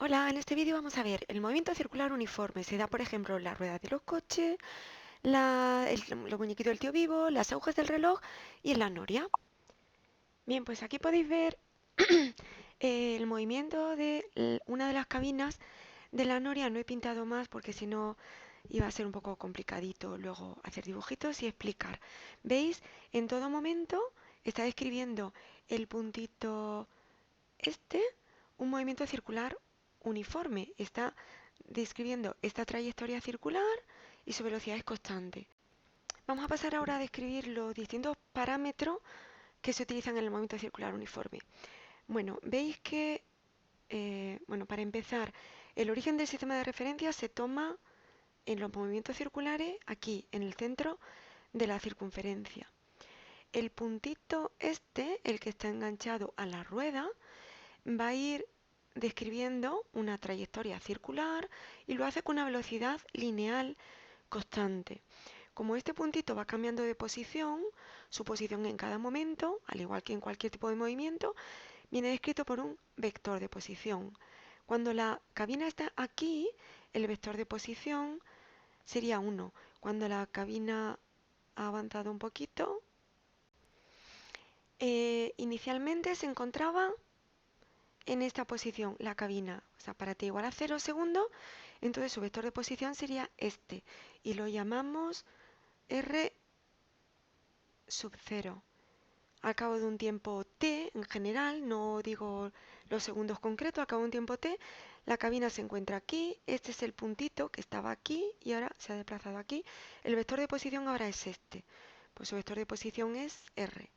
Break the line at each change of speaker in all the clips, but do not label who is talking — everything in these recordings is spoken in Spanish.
Hola, en este vídeo vamos a ver el movimiento circular uniforme. Se da, por ejemplo, en las ruedas de los coches, los muñequitos del tío Vivo, las agujas del reloj y en la noria. Bien, pues aquí podéis ver el movimiento de una de las cabinas de la noria. No he pintado más porque si no iba a ser un poco complicadito luego hacer dibujitos y explicar. ¿Veis? En todo momento está describiendo el puntito este, un movimiento circular uniforme. Está describiendo esta trayectoria circular y su velocidad es constante. Vamos a pasar ahora a describir los distintos parámetros que se utilizan en el movimiento circular uniforme. Bueno, veis que, para empezar, el origen del sistema de referencia se toma en los movimientos circulares aquí, en el centro de la circunferencia. El puntito este, el que está enganchado a la rueda, va a ir describiendo una trayectoria circular y lo hace con una velocidad lineal constante. Como este puntito va cambiando de posición, su posición en cada momento, al igual que en cualquier tipo de movimiento, viene descrito por un vector de posición. Cuando la cabina está aquí, el vector de posición sería 1. Cuando la cabina ha avanzado un poquito, inicialmente se encontraba en esta posición la cabina, o sea, para t igual a 0 segundos, entonces su vector de posición sería este y lo llamamos r sub 0. Al cabo de un tiempo t, en general, no digo los segundos concretos, al cabo de un tiempo t, la cabina se encuentra aquí, este es el puntito que estaba aquí y ahora se ha desplazado aquí. El vector de posición ahora es este, pues su vector de posición es r.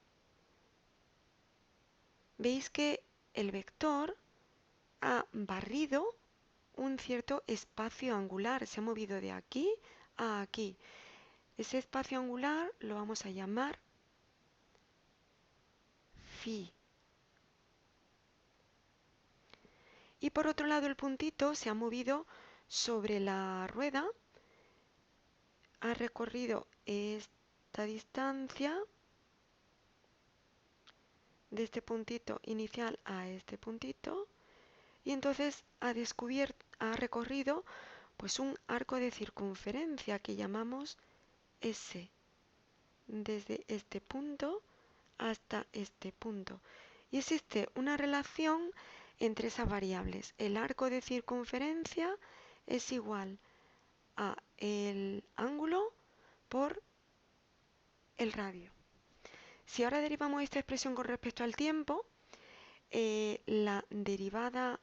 Veis que el vector ha barrido un cierto espacio angular, se ha movido de aquí a aquí. Ese espacio angular lo vamos a llamar phi. Y por otro lado el puntito se ha movido sobre la rueda, ha recorrido esta distancia de este puntito inicial a este puntito y entonces ha recorrido pues un arco de circunferencia que llamamos S, desde este punto hasta este punto. Y existe una relación entre esas variables. El arco de circunferencia es igual a el ángulo por el radio. Si ahora derivamos esta expresión con respecto al tiempo, la derivada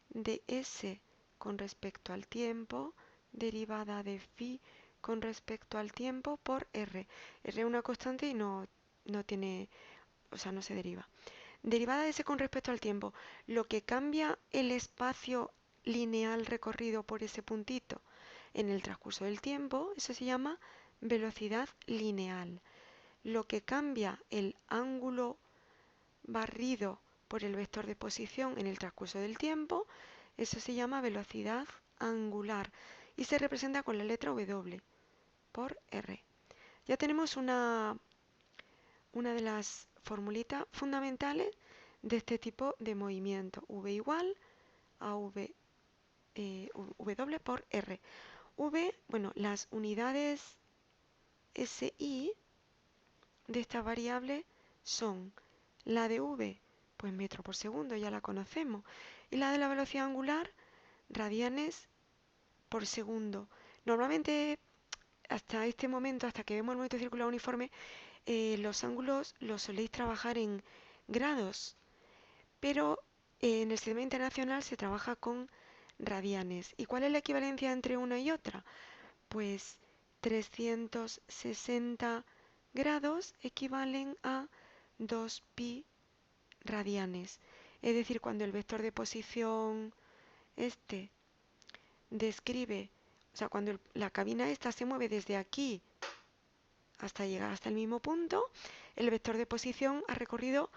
de S con respecto al tiempo, derivada de phi con respecto al tiempo por R. R es una constante y no tiene, o sea, no se deriva. Derivada de S con respecto al tiempo, lo que cambia el espacio lineal recorrido por ese puntito en el transcurso del tiempo, eso se llama velocidad lineal. Lo que cambia el ángulo barrido por el vector de posición en el transcurso del tiempo, eso se llama velocidad angular y se representa con la letra W por R. Ya tenemos una de las formulitas fundamentales de este tipo de movimiento. V igual a W por R. V, bueno, las unidades SI de esta variable son la de V, pues metro por segundo, ya la conocemos, y la de la velocidad angular, radianes por segundo. Normalmente, hasta este momento, hasta que vemos el movimiento circular uniforme, los ángulos los soléis trabajar en grados, pero en el sistema internacional se trabaja con radianes. ¿Y cuál es la equivalencia entre una y otra? Pues 360 grados equivalen a 2pi radianes. Es decir, cuando el vector de posición este describe, o sea, cuando la cabina esta se mueve desde aquí hasta llegar hasta el mismo punto, el vector de posición ha barrido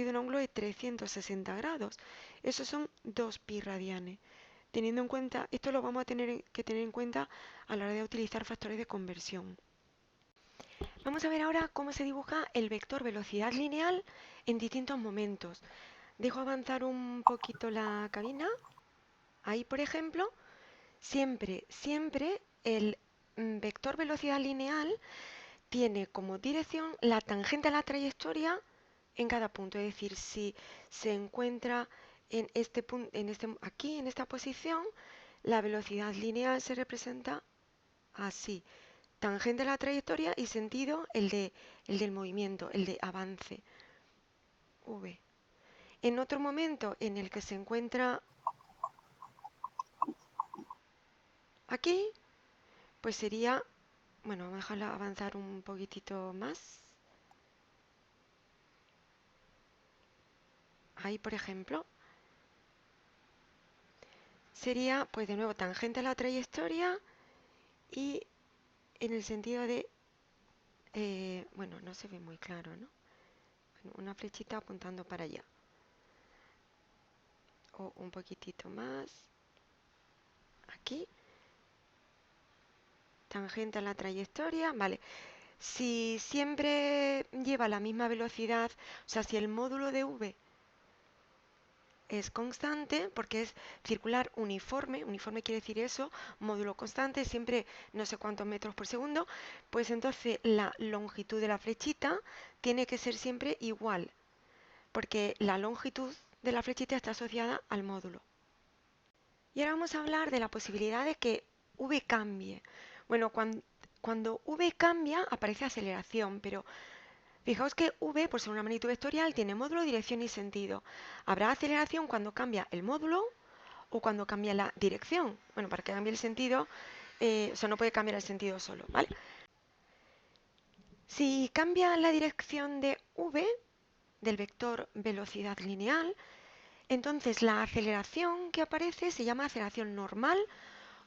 un ángulo de 360 grados. Esos son 2pi radianes. Teniendo en cuenta, esto lo vamos a tener que tener en cuenta a la hora de utilizar factores de conversión. Vamos a ver ahora cómo se dibuja el vector velocidad lineal en distintos momentos. Dejo avanzar un poquito la cabina. Ahí, por ejemplo, siempre el vector velocidad lineal tiene como dirección la tangente a la trayectoria en cada punto. Es decir, si se encuentra en este punto, aquí, en esta posición, la velocidad lineal se representa así. Tangente a la trayectoria y sentido el del movimiento, el de avance, V. En otro momento en el que se encuentra aquí, pues sería, bueno, vamos a dejarla avanzar un poquitito más. Ahí, por ejemplo, sería, pues de nuevo, tangente a la trayectoria y en el sentido de, bueno, no se ve muy claro, ¿no? Bueno, una flechita apuntando para allá. O un poquitito más. Aquí. Tangente a la trayectoria, vale. Si siempre lleva la misma velocidad, o sea, si el módulo de V es constante, porque es circular uniforme, uniforme quiere decir eso, módulo constante, siempre no sé cuántos metros por segundo, pues entonces la longitud de la flechita tiene que ser siempre igual, porque la longitud de la flechita está asociada al módulo. Y ahora vamos a hablar de la posibilidad de que V cambie. Bueno, cuando V cambia aparece aceleración, pero fijaos que V, por ser una magnitud vectorial, tiene módulo, dirección y sentido. Habrá aceleración cuando cambia el módulo o cuando cambia la dirección. Bueno, para que cambie el sentido, o sea, no puede cambiar el sentido solo, ¿vale? Si cambia la dirección de V, del vector velocidad lineal, entonces la aceleración que aparece se llama aceleración normal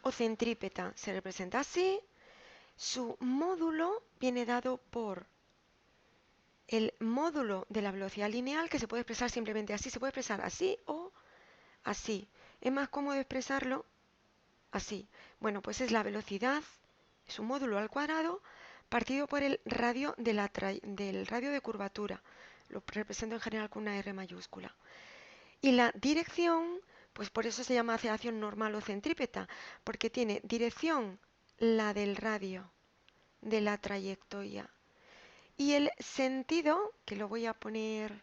o centrípeta. Se representa así. Su módulo viene dado por el módulo de la velocidad lineal, que se puede expresar simplemente así, se puede expresar así o así. Es más cómodo expresarlo así. Bueno, pues es la velocidad, su módulo al cuadrado, partido por el radio del radio de curvatura. Lo represento en general con una R mayúscula. Y la dirección, pues por eso se llama aceleración normal o centrípeta, porque tiene dirección la del radio de la trayectoria. Y el sentido, que lo voy a poner,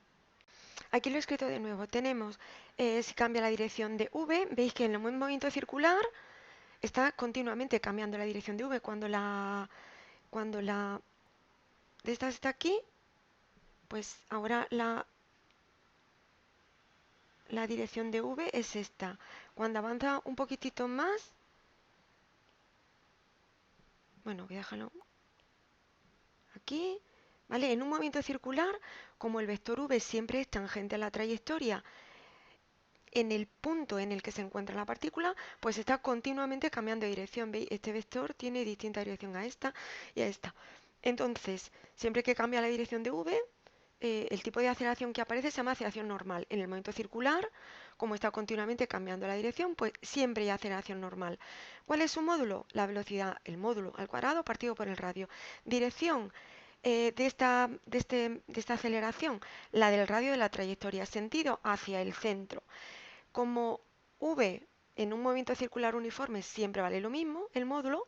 aquí lo he escrito de nuevo, tenemos, si cambia la dirección de V, veis que en el movimiento circular está continuamente cambiando la dirección de V. Cuando la de esta está aquí, pues ahora la dirección de V es esta. Cuando avanza un poquitito más, bueno, voy a dejarlo aquí, ¿vale? En un movimiento circular, como el vector V siempre es tangente a la trayectoria, en el punto en el que se encuentra la partícula, pues está continuamente cambiando de dirección. ¿Veis? Este vector tiene distinta dirección a esta y a esta. Entonces, siempre que cambia la dirección de V, el tipo de aceleración que aparece se llama aceleración normal. En el movimiento circular, como está continuamente cambiando la dirección, pues siempre hay aceleración normal. ¿Cuál es su módulo? La velocidad, el módulo al cuadrado partido por el radio. Dirección de esta aceleración, la del radio de la trayectoria. Sentido hacia el centro. Como V en un movimiento circular uniforme siempre vale lo mismo, el módulo,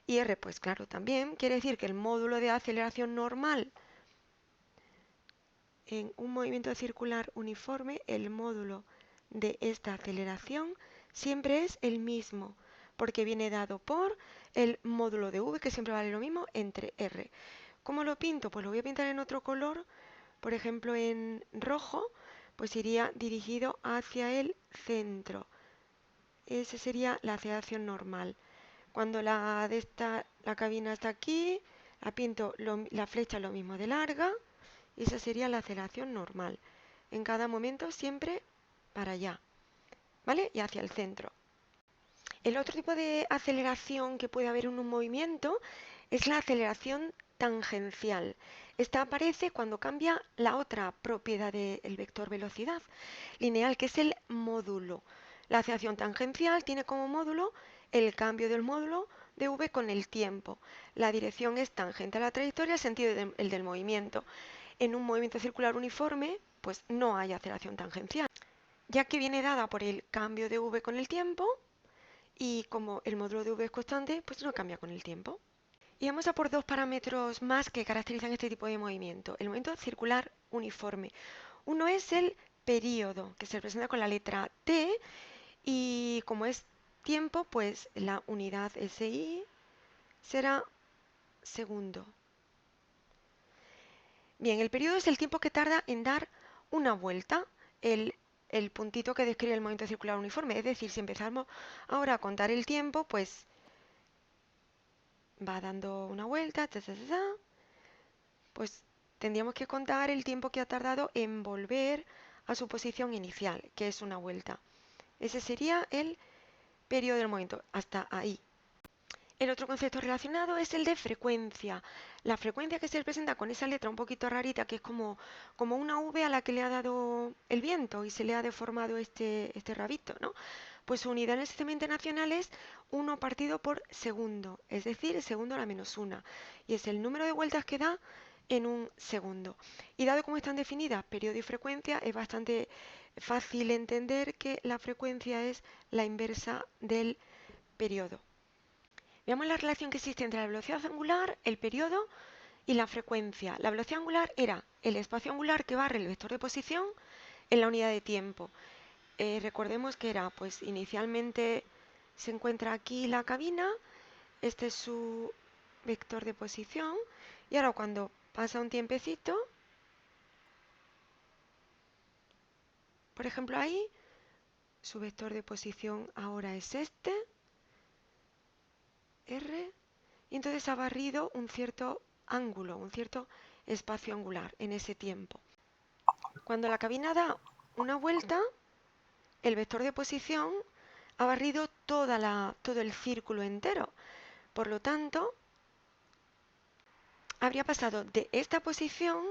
y R, pues claro, también quiere decir que el módulo de aceleración normal en un movimiento circular uniforme, el módulo de esta aceleración siempre es el mismo, porque viene dado por el módulo de V, que siempre vale lo mismo, entre R. ¿Cómo lo pinto? Pues lo voy a pintar en otro color, por ejemplo en rojo, pues iría dirigido hacia el centro. Esa sería la aceleración normal. Cuando la cabina está aquí, la pinto la flecha lo mismo de larga, y esa sería la aceleración normal. En cada momento siempre para allá, ¿vale? Y hacia el centro. El otro tipo de aceleración que puede haber en un movimiento es la aceleración tangencial. Esta aparece cuando cambia la otra propiedad del vector velocidad lineal, que es el módulo. La aceleración tangencial tiene como módulo el cambio del módulo de v con el tiempo. La dirección es tangente a la trayectoria, el sentido el del movimiento. En un movimiento circular uniforme, pues no hay aceleración tangencial, ya que viene dada por el cambio de v con el tiempo y como el módulo de v es constante, pues no cambia con el tiempo. Y vamos a por dos parámetros más que caracterizan este tipo de movimiento. El movimiento circular uniforme. Uno es el período, que se representa con la letra T, y como es tiempo, pues la unidad SI será segundo. Bien, el periodo es el tiempo que tarda en dar una vuelta, el puntito que describe el movimiento circular uniforme. Es decir, si empezamos ahora a contar el tiempo, pues va dando una vuelta, pues tendríamos que contar el tiempo que ha tardado en volver a su posición inicial, que es una vuelta. Ese sería el periodo del movimiento, hasta ahí. El otro concepto relacionado es el de frecuencia. La frecuencia que se representa con esa letra un poquito rarita, que es como una V a la que le ha dado el viento y se le ha deformado este rabito, ¿no? Pues su unidad en el sistema internacional es 1 partido por segundo, es decir, segundo a la menos 1. Y es el número de vueltas que da en un segundo. Y dado cómo están definidas periodo y frecuencia, es bastante fácil entender que la frecuencia es la inversa del periodo. Veamos la relación que existe entre la velocidad angular, el periodo y la frecuencia. La velocidad angular era el espacio angular que barre el vector de posición en la unidad de tiempo. Recordemos que era, pues inicialmente se encuentra aquí la cabina, este es su vector de posición, y ahora cuando pasa un tiempecito, por ejemplo ahí, su vector de posición ahora es este, R, y entonces ha barrido un cierto ángulo, un cierto espacio angular en ese tiempo. Cuando la cabina da una vuelta, el vector de posición ha barrido todo el círculo entero. Por lo tanto, habría pasado de esta posición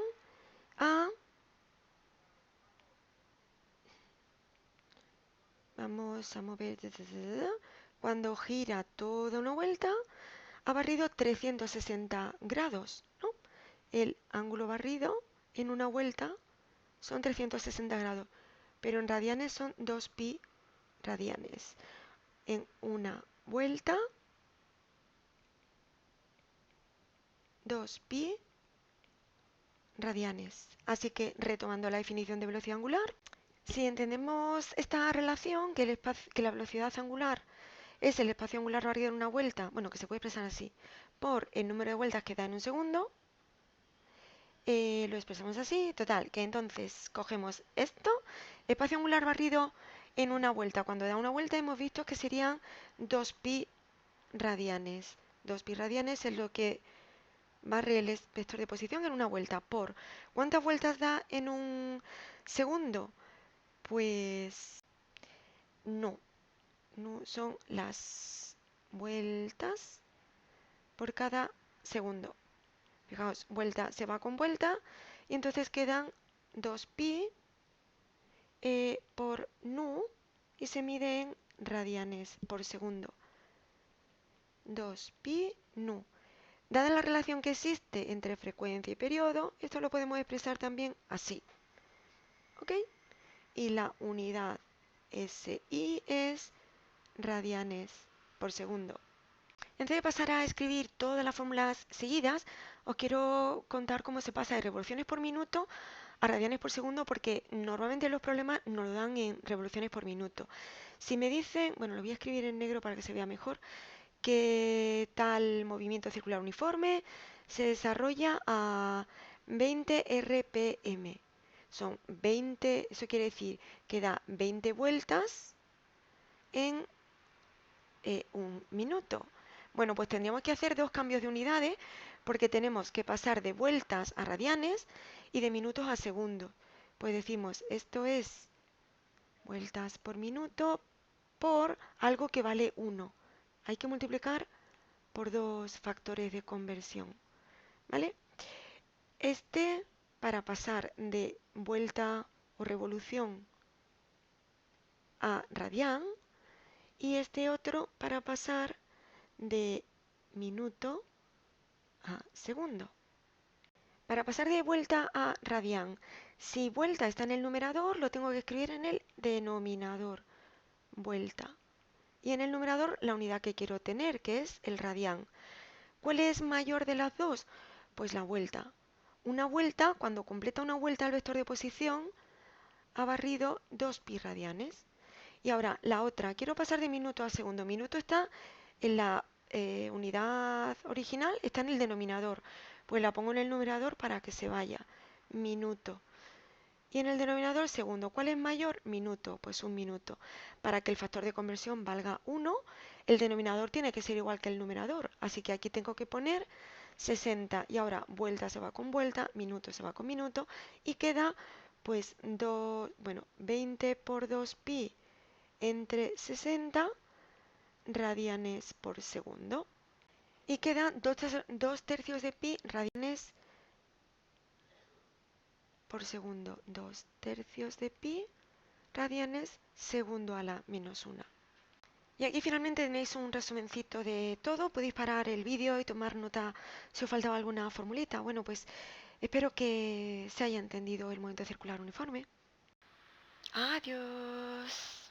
a... Vamos a mover... Cuando gira toda una vuelta, ha barrido 360 grados, ¿no? El ángulo barrido en una vuelta son 360 grados, pero en radianes son 2pi radianes. En una vuelta, 2pi radianes. Así que, retomando la definición de velocidad angular, si entendemos esta relación, que la velocidad angular es el espacio angular barrido en una vuelta, bueno, que se puede expresar así, por el número de vueltas que da en un segundo, lo expresamos así, total, que entonces cogemos esto, espacio angular barrido en una vuelta. Cuando da una vuelta hemos visto que serían 2pi radianes. 2pi radianes es lo que barre el vector de posición en una vuelta por... ¿Cuántas vueltas da en un segundo? Pues no, no son las vueltas por cada segundo. Fijaos, vuelta se va con vuelta y entonces quedan 2pi por nu y se mide en radianes por segundo. 2pi nu. Dada la relación que existe entre frecuencia y periodo, esto lo podemos expresar también así. ¿Ok? Y la unidad SI es radianes por segundo. Antes de pasar a escribir todas las fórmulas seguidas, os quiero contar cómo se pasa de revoluciones por minuto a radianes por segundo, porque normalmente los problemas nos lo dan en revoluciones por minuto. Si me dicen, bueno, lo voy a escribir en negro para que se vea mejor, que tal movimiento circular uniforme se desarrolla a 20 RPM. Son 20, eso quiere decir que da 20 vueltas en un minuto. Bueno, pues tendríamos que hacer dos cambios de unidades porque tenemos que pasar de vueltas a radianes y de minutos a segundos. Pues decimos, esto es vueltas por minuto por algo que vale 1. Hay que multiplicar por dos factores de conversión, ¿vale? Este para pasar de vuelta o revolución a radián y este otro para pasar de minuto a segundo. Para pasar de vuelta a radián Si vuelta está en el numerador, lo tengo que escribir en el denominador, vuelta. Y en el numerador la unidad que quiero tener, que es el radián. ¿Cuál es mayor de las dos? Pues la vuelta. Una vuelta, cuando completa una vuelta al vector de posición, ha barrido 2 pi radianes. Y ahora la otra, quiero pasar de minuto a segundo. Minuto está en la unidad original, está en el denominador. Pues la pongo en el numerador para que se vaya. Minuto. Y en el denominador segundo, ¿cuál es mayor? Minuto, pues un minuto. Para que el factor de conversión valga 1, el denominador tiene que ser igual que el numerador. Así que aquí tengo que poner 60. Y ahora vuelta se va con vuelta, minuto se va con minuto. Y queda pues 20 por 2 pi entre 60 radianes por segundo. Y queda 2 tercios de pi radianes por segundo. 2 tercios de pi radianes segundo a la -1. Y aquí finalmente tenéis un resumencito de todo. Podéis parar el vídeo y tomar nota si os faltaba alguna formulita. Bueno, pues espero que se haya entendido el movimiento circular uniforme. Adiós.